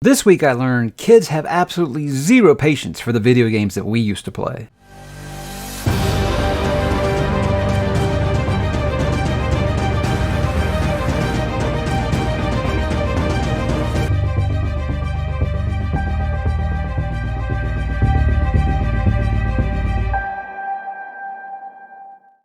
This week I learned kids have absolutely zero patience for the video games that we used to play.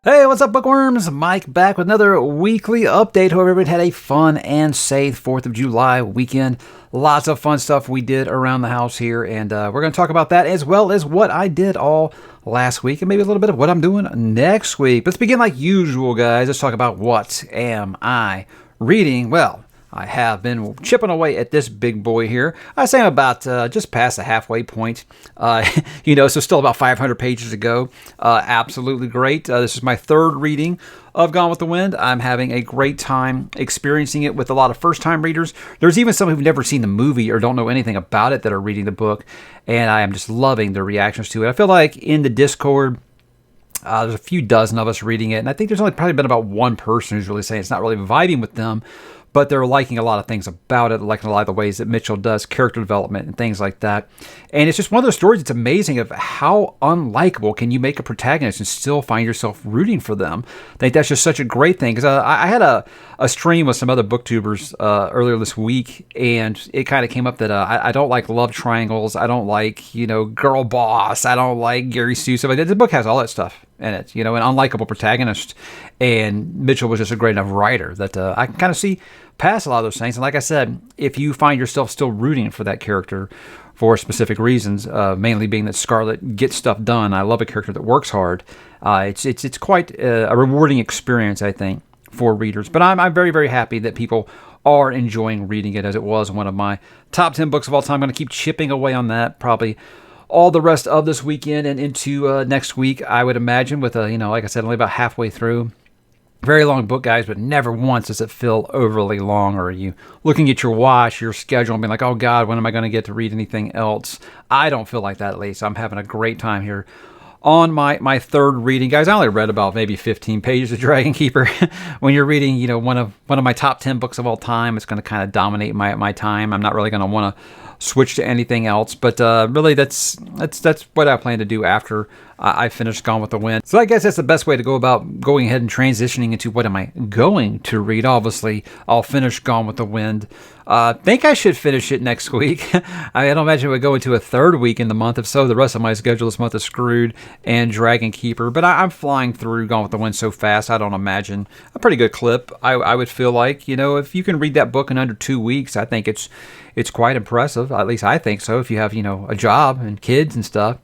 Hey, what's up, bookworms? Mike back with another weekly update. Hope everybody had a fun and safe 4th of July weekend. Lots of fun stuff we did around the house here, and we're going to talk about that as well as what I did all last week and maybe a little bit of what I'm doing next week. Let's begin like usual, guys. Let's talk about what am I reading? Well, I have been chipping away at this big boy here. I say I'm about just past the halfway point. So still about 500 pages to go. Absolutely great. This is my third reading of Gone with the Wind. I'm having a great time experiencing it with a lot of first-time readers. There's even some who've never seen the movie or don't know anything about it that are reading the book, and I am just loving their reactions to it. I feel like in the Discord, there's a few dozen of us reading it, and I think there's only probably been about one person who's really saying it's not really vibing with them, but they're liking a lot of things about it, liking a lot of the ways that Mitchell does character development and things like that. And it's just one of those stories that's amazing of how unlikable can you make a protagonist and still find yourself rooting for them. I think that's just such a great thing. Because I had a stream with some other booktubers earlier this week, and it kind of came up that I don't like love triangles. I don't like, girl boss. I don't like Gary Sue. So the book has all that stuff in it, an unlikable protagonist. And Mitchell was just a great enough writer that I can kind of see past a lot of those things. And like I said, if you find yourself still rooting for that character for specific reasons, mainly being that Scarlett gets stuff done, I love a character that works hard. It's quite a rewarding experience, I think, for readers. But I'm very, very happy that people are enjoying reading it, as it was one of my top 10 books of all time. I'm going to keep chipping away on that probably all the rest of this weekend and into next week, I would imagine, with like I said, only about halfway through. Very long book, guys, but never once does it feel overly long, or are you looking at your watch, your schedule, and being like, oh God, when am I going to get to read anything else? I don't feel like that, at least. I'm having a great time here on my third reading. Guys, I only read about maybe 15 pages of Dragon Keeper. When you're reading, one of my top 10 books of all time, it's going to kind of dominate my time. I'm not really going to want to switch to anything else, but really that's what I plan to do after I finish Gone with the Wind. So I guess that's the best way to go about going ahead and transitioning into what am I going to read. Obviously, I'll finish Gone with the Wind. Think I should finish it next week. I don't imagine it would go into a third week in the month. If so, the rest of my schedule this month is screwed, and Dragon Keeper. But I'm flying through Gone with the Wind so fast, I don't imagine a pretty good clip. I would feel like, if you can read that book in under 2 weeks, I think it's quite impressive. At least I think so, if you have, a job and kids and stuff.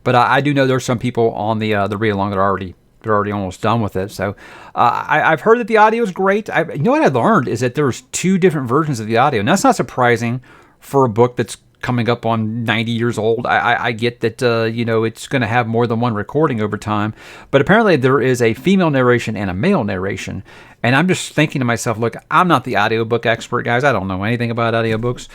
But I do know there's some people on the read-along that are already almost done with it. So I've heard that the audio is great. What I learned is that there's 2 different versions of the audio. And that's not surprising for a book that's coming up on 90 years old. I get that, it's going to have more than one recording over time. But apparently there is a female narration and a male narration. And I'm just thinking to myself, look, I'm not the audiobook expert, guys. I don't know anything about audiobooks.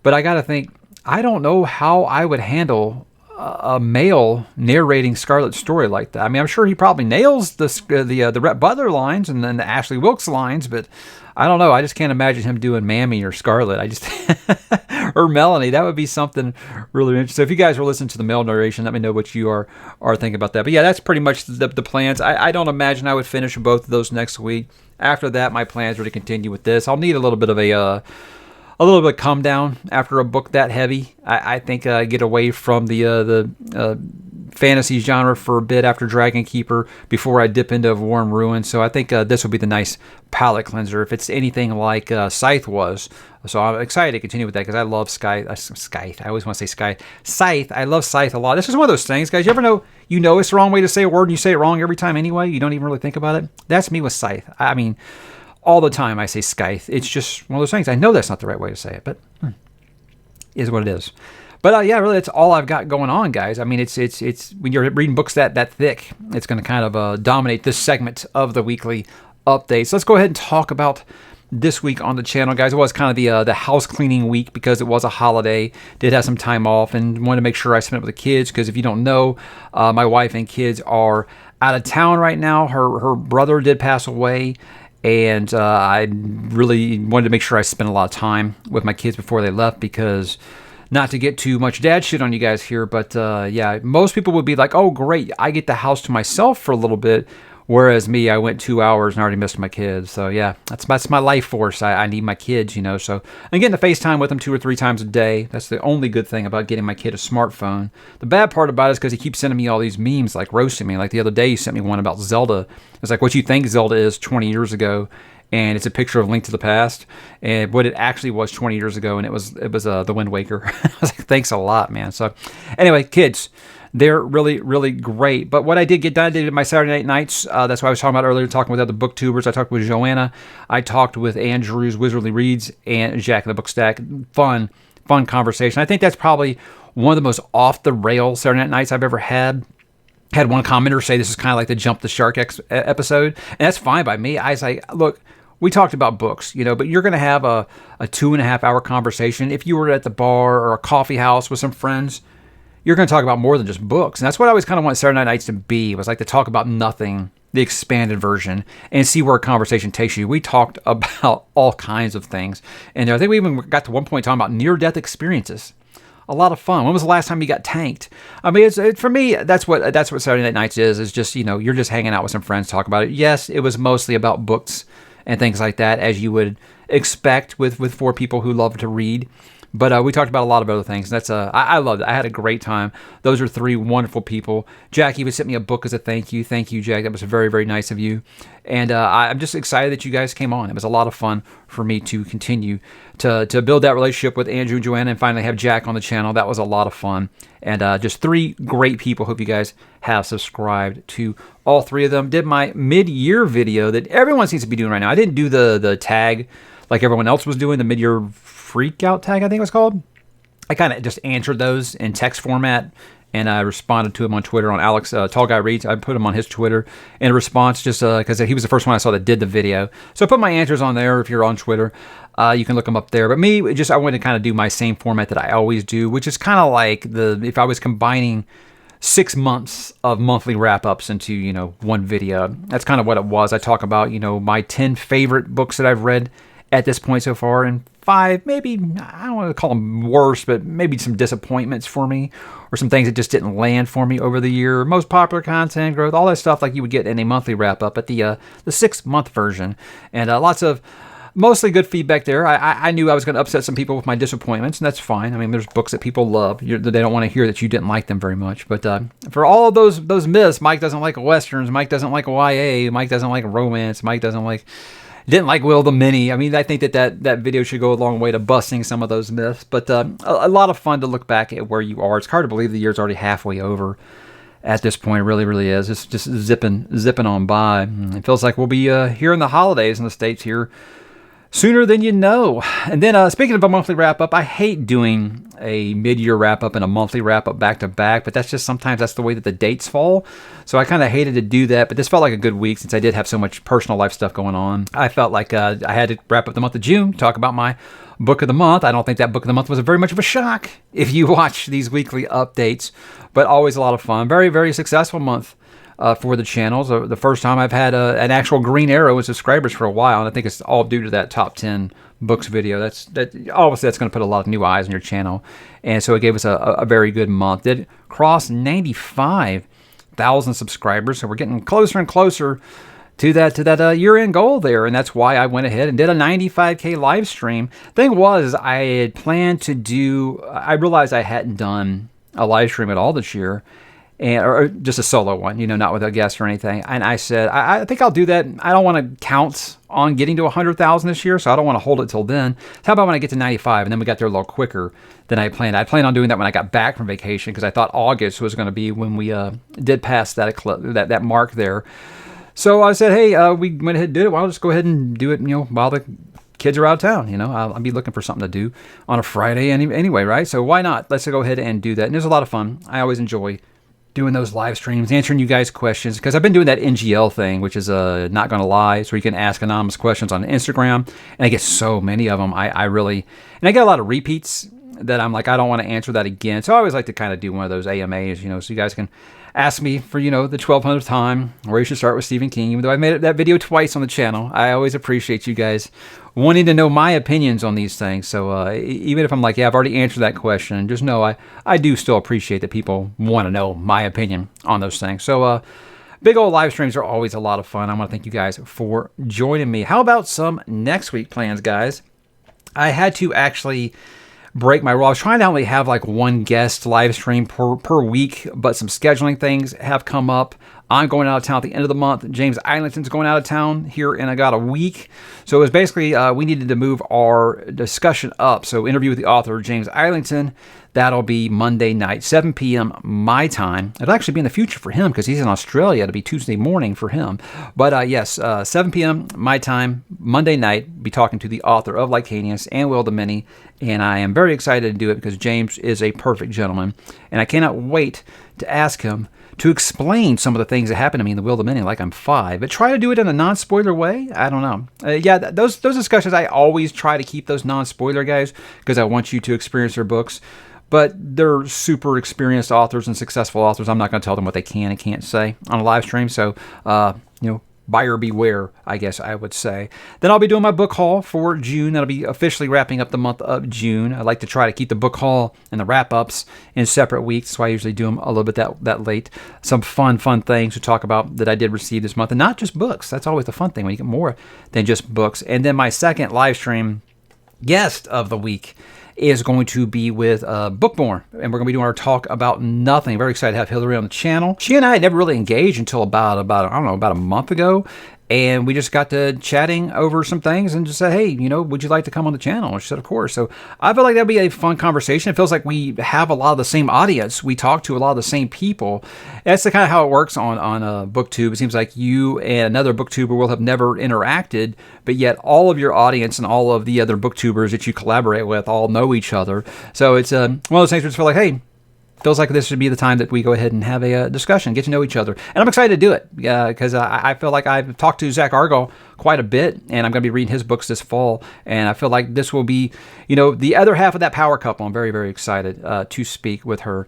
But I got to think, I don't know how I would handle a male narrating Scarlett's story like that. I mean, I'm sure he probably nails the Rhett Butler lines and then the Ashley Wilkes lines, but I don't know. I just can't imagine him doing Mammy or Scarlett. Or Melanie. That would be something really interesting. So if you guys are listening to the male narration, let me know what you are thinking about that. But yeah, that's pretty much the plans. I don't imagine I would finish both of those next week. After that, my plans are to continue with this. I'll need a little bit of a little bit of calm down after a book that heavy. I think get away from the fantasy genre for a bit after Dragon Keeper before I dip into Warm Ruin. So I think this will be the nice palate cleanser if it's anything like Scythe was. So I'm excited to continue with that because I love Scythe. I always want to say Scythe. I love Scythe a lot. This is one of those things, guys. You ever know it's the wrong way to say a word and you say it wrong every time anyway? You don't even really think about it? That's me with Scythe. I mean, all the time I say Scythe. It's just one of those things. I know that's not the right way to say it, but is what it is. But yeah, really, that's all I've got going on, guys. I mean, it's when you're reading books that thick, it's going to kind of dominate this segment of the weekly update. So let's go ahead and talk about this week on the channel, guys. It was kind of the house cleaning week because it was a holiday. Did have some time off and wanted to make sure I spent it with the kids because if you don't know, my wife and kids are out of town right now. Her brother did pass away. And I really wanted to make sure I spent a lot of time with my kids before they left, because not to get too much dad shit on you guys here, but yeah, most people would be like, oh, great, I get the house to myself for a little bit. Whereas me, I went 2 hours and already missed my kids. So yeah, that's my life force. I need my kids, So I'm getting to FaceTime with them 2 or 3 times a day. That's the only good thing about getting my kid a smartphone. The bad part about it is because he keeps sending me all these memes, like roasting me. Like the other day, he sent me one about Zelda. It's like what you think Zelda is 20 years ago. And it's a picture of Link to the Past, and what it actually was 20 years ago, and it was The Wind Waker. I was like, thanks a lot, man. So anyway, kids, they're really, really great. But what I did get done, I did my Saturday nights. That's what I was talking about earlier, talking with other booktubers. I talked with Joanna. I talked with Andrew's Wizardly Reads and Jack in the Book Stack. Fun conversation. I think that's probably one of the most off-the-rail Saturday night nights I've ever had. Had one commenter say this is kind of like the Jump the Shark episode, and that's fine by me. I was like, look, we talked about books, but you're going to have a 2.5 hour conversation. If you were at the bar or a coffee house with some friends, you're going to talk about more than just books. And that's what I always kind of want Saturday Night Nights to be. It was like to talk about nothing, the expanded version, and see where a conversation takes you. We talked about all kinds of things. And I think we even got to one point talking about near-death experiences. A lot of fun. When was the last time you got tanked? I mean, for me, that's what Saturday Night Nights is just, you're just hanging out with some friends, talk about it. Yes, it was mostly about books and things like that, as you would expect with 4 people who love to read. But we talked about a lot of other things. That's I loved it. I had a great time. Those are 3 wonderful people. Jack even sent me a book as a thank you. Thank you, Jack. That was very, very nice of you. And I'm just excited that you guys came on. It was a lot of fun for me to continue to build that relationship with Andrew and Joanna, and finally have Jack on the channel. That was a lot of fun. And just 3 great people. Hope you guys have subscribed to all 3 of them. Did my mid-year video that everyone seems to be doing right now. I didn't do the tag like everyone else was doing, the mid-year freak out tag, I think it was called. I kind of just answered those in text format, and I responded to him on Twitter on Alex Tall Guy Reads. I put him on his Twitter in a response, just because he was the first one I saw that did the video. So I put my answers on there. If you're on Twitter, you can look them up there. But me, I wanted to kind of do my same format that I always do, which is kind of like if I was combining 6 months of monthly wrap-ups into, one video. That's kind of what it was. I talk about, my 10 favorite books that I've read at this point so far, and 5, maybe, I don't want to call them worse, but maybe some disappointments for me, or some things that just didn't land for me over the year. Most popular content, growth, all that stuff like you would get in a monthly wrap-up at the 6-month version. And lots of mostly good feedback there. I knew I was going to upset some people with my disappointments, and that's fine. I mean, there's books that people love. They don't want to hear that you didn't like them very much. But for all of those myths, Mike doesn't like Westerns, Mike doesn't like YA, Mike doesn't like romance, Mike didn't like Will the Mini. I mean, I think that video should go a long way to busting some of those myths. But a lot of fun to look back at where you are. It's hard to believe the year's already halfway over at this point. It really, really is. It's just zipping on by. It feels like we'll be here in the holidays in the States here sooner than you know. And then speaking of a monthly wrap-up, I hate doing a mid-year wrap-up and a monthly wrap-up back-to-back, but sometimes that's the way that the dates fall. So I kind of hated to do that, but this felt like a good week since I did have so much personal life stuff going on. I felt like I had to wrap up the month of June, talk about my book of the month. I don't think that book of the month was very much of a shock if you watch these weekly updates, but always a lot of fun. Very, very successful month for the channels. The first time I've had an actual green arrow in subscribers for a while, and I think it's all due to that top 10 books video. Obviously that's going to put a lot of new eyes on your channel, and so it gave us a very good month. Did cross 95,000 subscribers, so we're getting closer and closer to that year-end goal there, and that's why I went ahead and did a 95K live stream. Thing was, I had planned to do. I realized I hadn't done a live stream at all this year. Or just a solo one, not with a guest or anything. And I said, I think I'll do that. I don't want to count on getting to 100,000 this year, so I don't want to hold it till then. So how about when I get to 95? And then we got there a little quicker than I planned. I planned on doing that when I got back from vacation, because I thought August was going to be when we did pass that mark there. So I said, hey, we went ahead and did it. Well, I'll just go ahead and do it, while the kids are out of town. I'll be looking for something to do on a Friday anyway, right? So why not? Let's go ahead and do that. And it was a lot of fun. I always enjoy doing those live streams, answering you guys' questions, because I've been doing that NGL thing, which is Not Gonna Lie, so you can ask anonymous questions on Instagram, and I get so many of them. I get a lot of repeats that I'm like, I don't want to answer that again, so I always like to kind of do one of those AMAs, so you guys can ask me for, the 1200th time where you should start with Stephen King, even though I made that video twice on the channel. I always appreciate you guys wanting to know my opinions on these things. So even if I'm like, yeah, I've already answered that question, just know I do still appreciate that people want to know my opinion on those things. So big old live streams are always a lot of fun. I want to thank you guys for joining me. How about some next week plans, guys? I had to actually break my rule. I was trying to only have like one guest live stream per week, but some scheduling things have come up. I'm going out of town at the end of the month. James Islington's going out of town here in about a week. So it was basically, we needed to move our discussion up. So interview with the author, James Islington, that'll be Monday night, 7 p.m. my time. It'll actually be in the future for him because he's in Australia. It'll be Tuesday morning for him. But yes, 7 p.m. my time, Monday night, be talking to the author of Lycanius and Will the Many. And I am very excited to do it because James is a perfect gentleman. And I cannot wait to ask him to explain some of the things that happen to me in the Will the Many like I'm 5, but try to do it in a non-spoiler way. I don't know. Yeah, those discussions, I always try to keep those non-spoiler, guys, because I want you to experience their books. But they're super experienced authors and successful authors. I'm not going to tell them what they can and can't say on a live stream. So, buyer beware, I guess I would say. Then I'll be doing my book haul for June. That'll be officially wrapping up the month of June. I like to try to keep the book haul and the wrap-ups in separate weeks, so I usually do them a little bit that late. Some fun things to talk about that I did receive this month, and not just books. That's always the fun thing when you get more than just books. And then my second live stream guest of the week is going to be with Bookborn, and we're going to be doing our talk about nothing. Very excited to have Hillary on the channel. She and I had never really engaged until about a month ago, and we just got to chatting over some things and just said, hey, would you like to come on the channel? And she said, of course. So I feel like that'd be a fun conversation. It feels like we have a lot of the same audience. We talk to a lot of the same people. That's the kind of how it works on BookTube. It seems like you and another BookTuber will have never interacted, but yet all of your audience and all of the other BookTubers that you collaborate with all know each other. So it's one of those things where it's feel like, hey, feels like this should be the time that we go ahead and have a discussion, get to know each other. And I'm excited to do it because I feel like I've talked to Zach Argall quite a bit, and I'm going to be reading his books this fall. And I feel like this will be, the other half of that power couple. I'm very, very excited to speak with her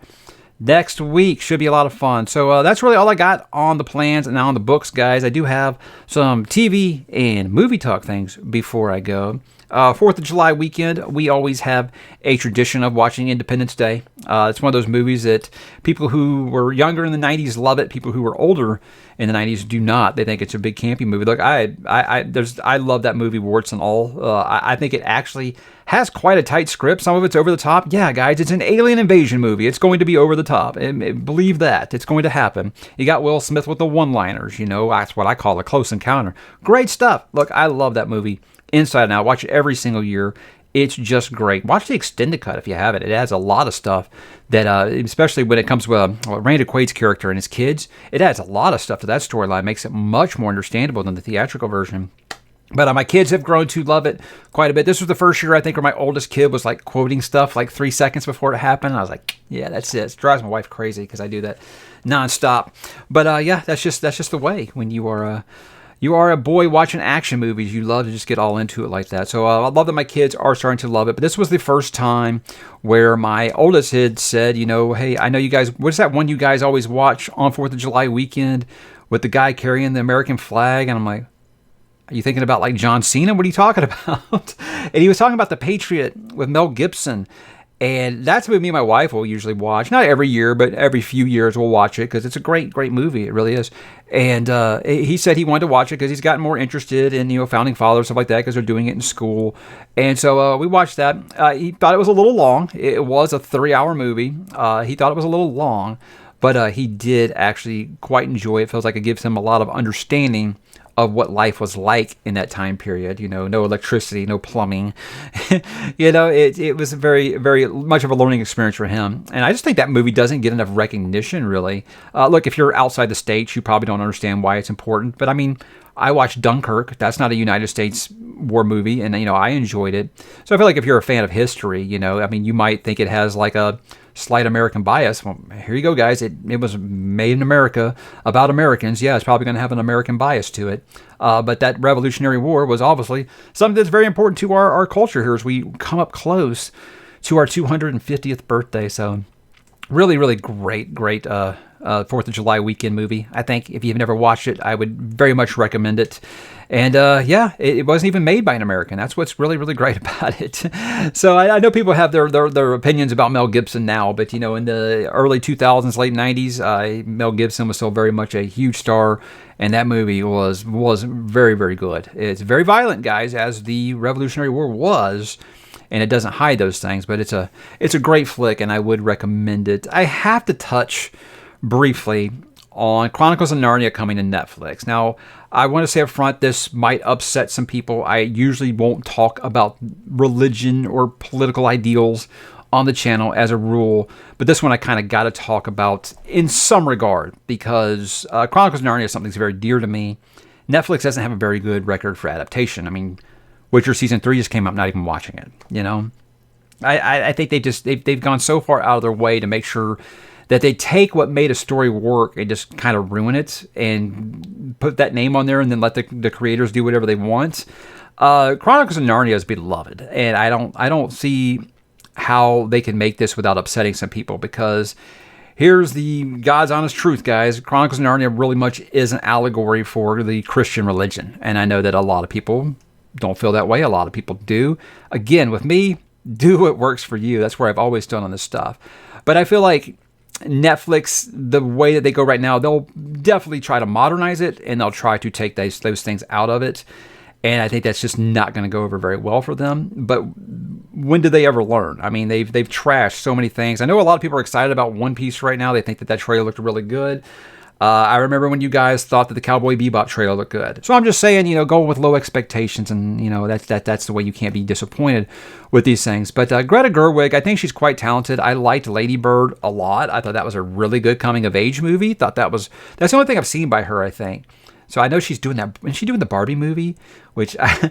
next week. Should be a lot of fun. So that's really all I got on the plans and now on the books, guys. I do have some TV and movie talk things before I go. 4th of July weekend, we always have a tradition of watching Independence Day. It's one of those movies that people who were younger in the 90s love it. People who were older in the 90s do not. They think it's a big campy movie. Look, I love that movie, warts and all. I think it actually has quite a tight script. Some of it's over the top. Yeah, guys, it's an alien invasion movie. It's going to be over the top. And believe that. It's going to happen. You got Will Smith with the one-liners. That's what I call a close encounter. Great stuff. Look, I love that movie inside and out. Watch it every single year. It's just great. Watch the extended cut if you have it. It adds a lot of stuff that, especially when it comes with Randy Quaid's character and his kids, it adds a lot of stuff to that storyline. Makes it much more understandable than the theatrical version. But my kids have grown to love it quite a bit. This was the first year, I think, where my oldest kid was like quoting stuff like 3 seconds before it happened. I was like, yeah, that's it. It drives my wife crazy because I do that nonstop. But yeah, that's just the way when you are a boy watching action movies. You love to just get all into it like that. So I love that my kids are starting to love it. But this was the first time where my oldest had said, hey, I know you guys, what's that one you guys always watch on 4th of July weekend with the guy carrying the American flag? And I'm like, are you thinking about like John Cena? What are you talking about? And he was talking about The Patriot with Mel Gibson. And that's what me and my wife will usually watch. Not every year, but every few years we'll watch it because it's a great, great movie. It really is. And he said he wanted to watch it because he's gotten more interested in, founding fathers, stuff like that, because they're doing it in school. And so we watched that. He thought it was a little long. It was a 3-hour movie. He thought it was a little long, but he did actually quite enjoy it. Feels like it gives him a lot of understanding of what life was like in that time period. No electricity, no plumbing. It was very, very much of a learning experience for him. And I just think that movie doesn't get enough recognition, really. Look, if you're outside the States, you probably don't understand why it's important. But I mean, I watched Dunkirk. That's not a United States war movie, and I enjoyed it. So I feel like if you're a fan of history, you might think it has like a slight American bias. Well, here you go, guys. It was made in America about Americans. Yeah, it's probably going to have an American bias to it. But that Revolutionary War was obviously something that's very important to our culture here as we come up close to our 250th birthday. So really, really great 4th of July weekend movie. I think if you've never watched it, I would very much recommend it. And yeah, it wasn't even made by an American. That's what's really, really great about it. So I know people have their opinions about Mel Gibson now, but in the early 2000s, late 90s, Mel Gibson was still very much a huge star, and that movie was very, very good. It's very violent, guys, as the Revolutionary War was, and it doesn't hide those things, but it's a great flick, and I would recommend it. I have to touch briefly on Chronicles of Narnia coming to Netflix. Now, I want to say up front, this might upset some people. I usually won't talk about religion or political ideals on the channel as a rule, but this one I kind of got to talk about in some regard, because Chronicles of Narnia is something that's very dear to me. Netflix doesn't have a very good record for adaptation. I mean, Witcher Season 3 just came up, not even watching it, I think they've gone so far out of their way to make sure that they take what made a story work and just kind of ruin it and put that name on there and then let the creators do whatever they want. Chronicles of Narnia is beloved, and I don't see how they can make this without upsetting some people, because here's the God's honest truth, guys. Chronicles of Narnia really much is an allegory for the Christian religion, and I know that a lot of people don't feel that way. A lot of people do. Again, with me, do what works for you. That's where I've always stood on this stuff. But I feel like Netflix, the way that they go right now, they'll definitely try to modernize it, and they'll try to take those things out of it. And I think that's just not going to go over very well for them. But when do they ever learn? I mean, they've trashed so many things. I know a lot of people are excited about One Piece right now. They think that trailer looked really good. I remember when you guys thought that the Cowboy Bebop trailer looked good. So I'm just saying, go with low expectations, and that's the way you can't be disappointed with these things. But Greta Gerwig, I think she's quite talented. I liked Lady Bird a lot. I thought that was a really good coming of age movie. That's the only thing I've seen by her, I think. So I know she's doing that. And she's doing the Barbie movie, which I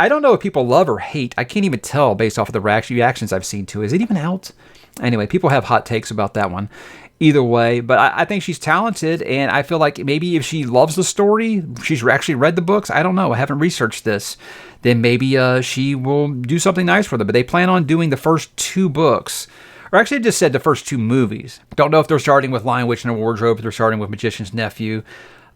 don't know if people love or hate. I can't even tell based off of the reactions I've seen to it. Is it even out? Anyway, people have hot takes about that one. Either way, but I think she's talented, and I feel like maybe if she loves the story, she's actually read the books, I don't know, I haven't researched this, then maybe she will do something nice for them. But they plan on doing the first 2 books, or actually I just said the first 2 movies. Don't know if they're starting with Lion, Witch, and the Wardrobe, if they're starting with Magician's Nephew.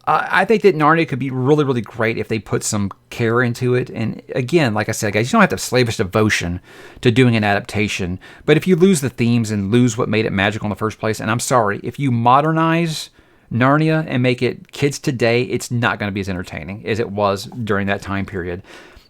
I think that Narnia could be really, really great if they put some care into it. And again, like I said, guys, you don't have to have slavish devotion to doing an adaptation. But if you lose the themes and lose what made it magical in the first place, and I'm sorry, if you modernize Narnia and make it kids today, it's not going to be as entertaining as it was during that time period.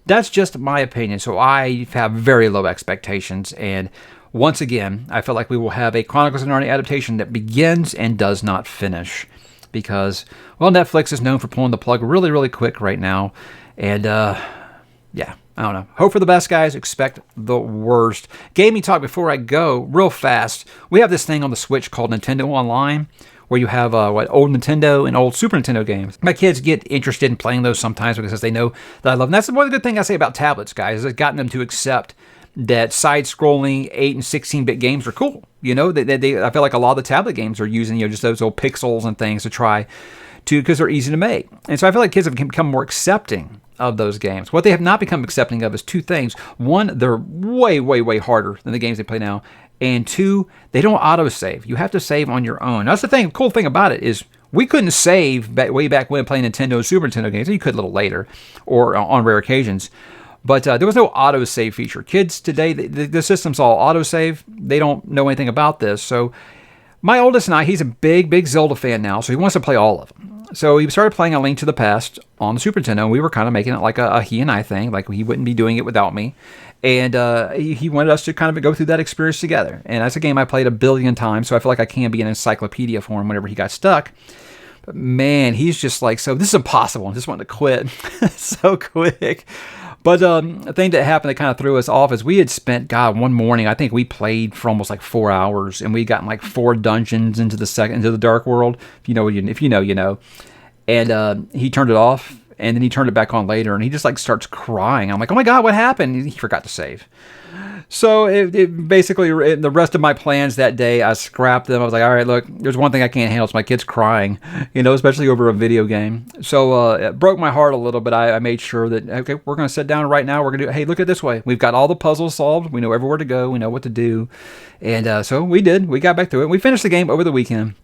That's just my opinion. So I have very low expectations. And once again, I feel like we will have a Chronicles of Narnia adaptation that begins and does not finish. Because, well, Netflix is known for pulling the plug really, really quick right now. And, yeah, I don't know. Hope for the best, guys. Expect the worst. Gaming talk before I go, real fast. We have this thing on the Switch called Nintendo Online, where you have old Nintendo and old Super Nintendo games. My kids get interested in playing those sometimes because they know that I love them. That's one of the good things I say about tablets, guys. It's gotten them to accept that side-scrolling 8 and 16-bit games are cool. I feel like a lot of the tablet games are using just those old pixels and things to try to, because they're easy to make. And so I feel like kids have become more accepting of those games. What they have not become accepting of is 2 things. One, they're way, way, way harder than the games they play now. And 2, they don't auto-save. You have to save on your own. That's the thing. The cool thing about it is we couldn't save way back when playing Nintendo and Super Nintendo games. You could a little later or on rare occasions. But there was no autosave feature. Kids today, the system's all autosave. They don't know anything about this. So my oldest and he's a big, big Zelda fan now, so he wants to play all of them. So he started playing A Link to the Past on the Super Nintendo, and we were kind of making it like a he and I thing, like he wouldn't be doing it without me. And he wanted us to kind of go through that experience together. And that's a game I played 1 billion times, so I feel like I can be an encyclopedia for him whenever he got stuck. But man, he's just like, so this is impossible. I just wanted to quit so quick. But the thing that happened that kind of threw us off is we had spent, one morning, I think we played for almost like 4 hours, and we gotten like 4 dungeons into the Dark World. If you know, you know. And he turned it off, and then he turned it back on later, and he just like starts crying. I'm like, oh my God, what happened? He forgot to save. So it basically, the rest of my plans that day, I scrapped them. I was like, all right, look, there's one thing I can't handle. It's my kids crying, especially over a video game. So it broke my heart a little, but I made sure that, okay, we're going to sit down right now. We're going to do, hey, look at it this way. We've got all the puzzles solved. We know everywhere to go. We know what to do. And so we did. We got back through it. We finished the game over the weekend.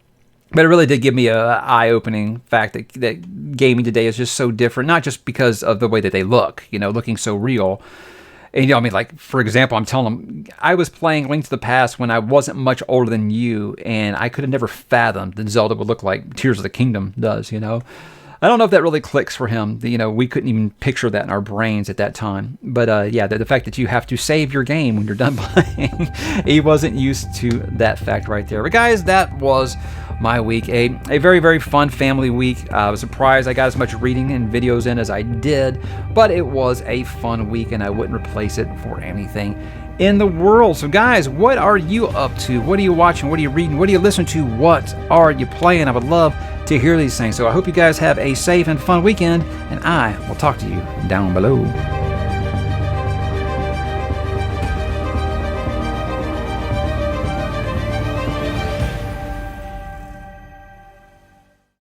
But it really did give me a eye-opening fact that gaming today is just so different, not just because of the way that they look, looking so real. And, I mean, like, for example, I'm telling them, I was playing Link to the Past when I wasn't much older than you, and I could have never fathomed that Zelda would look like Tears of the Kingdom does, I don't know if that really clicks for him. We couldn't even picture that in our brains at that time. But yeah, the fact that you have to save your game when you're done playing, he wasn't used to that fact right there. But guys, that was my week. A very, very fun family week. I was surprised I got as much reading and videos in as I did, but it was a fun week, and I wouldn't replace it for anything in the world. So guys, what are you up to? What are you watching? What are you reading? What are you listening to? What are you playing? I would love to hear these things. So I hope you guys have a safe and fun weekend, and I will talk to you down below.